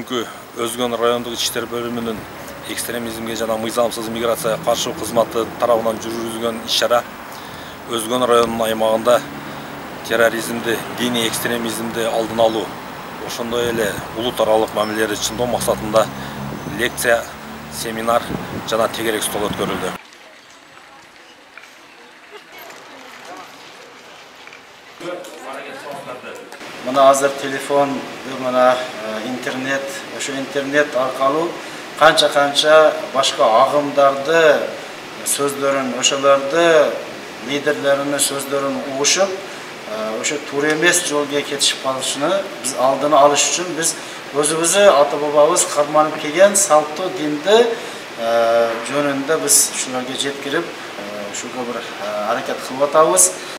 Бүгүнкү Өзгөн райондук ички бөлүмүнүн экстремизмге жана мыйзамсыз миграцияга каршы кызматы тарабынан жүргүзүлгөн иш-чара Өзгөн районунун аймагында терроризмди, диний экстремизмди алдын алуу, ошондой эле улут аралык мамилелерди чыңдоо максатында лекция, семинар жана тегерек стол өткөрүлдү. Мына азыр телефон, мына интернет, ошо интернет аркылуу канча башка агымдарды сөздөрүн, ошолорду лидерлеринин сөздөрүн угушуп, ошо туура эмес жолго кетишип калышыны биз алдын алыш үчүн биз өзүбүздү ата бабабыз карманып келген салттуу динди жөнүндө биз ушуларга жеткирип, ушуга бир аракет кылып атабыз.